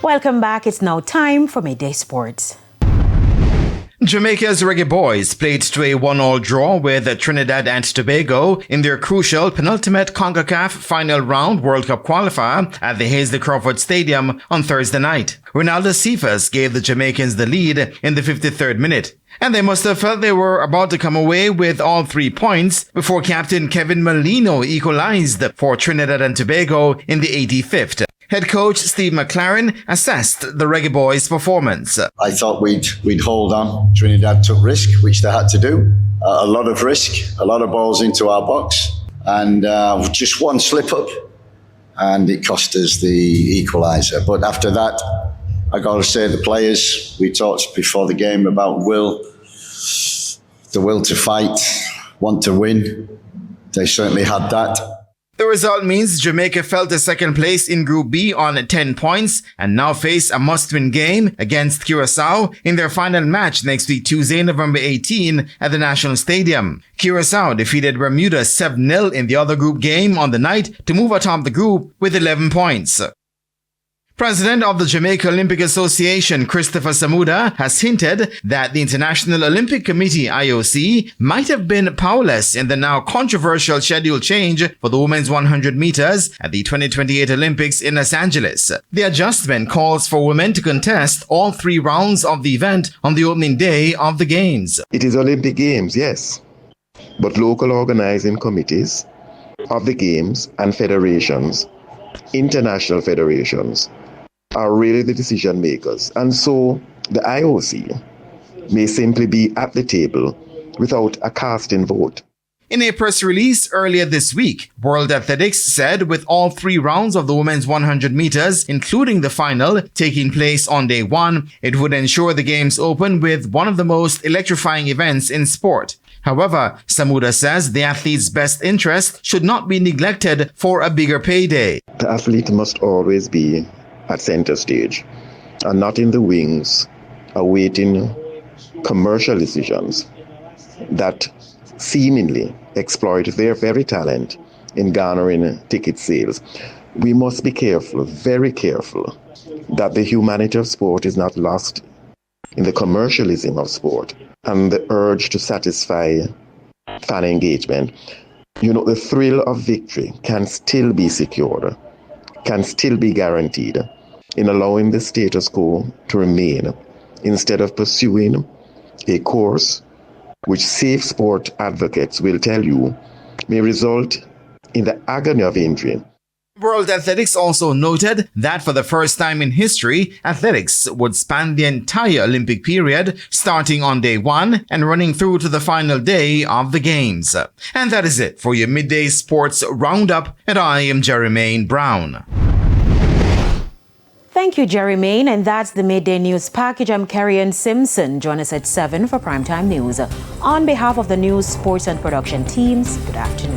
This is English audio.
Welcome back. It's now time for Midday Sports. Jamaica's Reggae Boyz played to a 1-1 draw with Trinidad and Tobago in their crucial penultimate CONCACAF Final Round World Cup qualifier at the Hazley Crawford Stadium on Thursday night. Ronaldo Cephas gave the Jamaicans the lead in the 53rd minute, and they must have felt they were about to come away with all 3 points before captain Kevin Molino equalized for Trinidad and Tobago in the 85th. Head coach Steve McLaren assessed the Reggae Boyz' performance. I thought we'd hold on. Trinidad took risk, which they had to do. A lot of risk, a lot of balls into our box, and just one slip up, and it cost us the equaliser. But after that, I got to say the players, we talked before the game about the will to fight, want to win. They certainly had that. The result means Jamaica fell to second place in Group B on 10 points and now face a must-win game against Curacao in their final match next week Tuesday, November 18 at the National Stadium. Curacao defeated Bermuda 7-0 in the other group game on the night to move atop the group with 11 points. President of the Jamaica Olympic Association, Christopher Samuda, has hinted that the International Olympic Committee, IOC, might have been powerless in the now controversial schedule change for the women's 100 meters at the 2028 Olympics in Los Angeles. The adjustment calls for women to contest all 3 rounds of the event on the opening day of the Games. It is Olympic Games, yes, but local organizing committees of the Games and federations, international federations, are really the decision makers. And so the IOC may simply be at the table without a casting vote. In a press release earlier this week, World Athletics said with all 3 rounds of the women's 100 meters, including the final, taking place on day 1, it would ensure the Games open with one of the most electrifying events in sport. However, Samuda says the athlete's best interest should not be neglected for a bigger payday. The athlete must always be at center stage and not in the wings, awaiting commercial decisions that seemingly exploit their very talent in garnering ticket sales. We must be careful, very careful, that the humanity of sport is not lost in the commercialism of sport and the urge to satisfy fan engagement. The thrill of victory can still be secured, can still be guaranteed in allowing the status quo to remain instead of pursuing a course which safe sport advocates will tell you may result in the agony of injury. World Athletics also noted that for the first time in history, athletics would span the entire Olympic period, starting on day 1 and running through to the final day of the Games. And that is it for your Midday Sports Roundup, and I am Jermaine Brown. Thank you, Jermaine. And that's the Midday News Package. I'm Carrie-Ann Simpson. Join us at 7 for Primetime News. On behalf of the news, sports and production teams, good afternoon.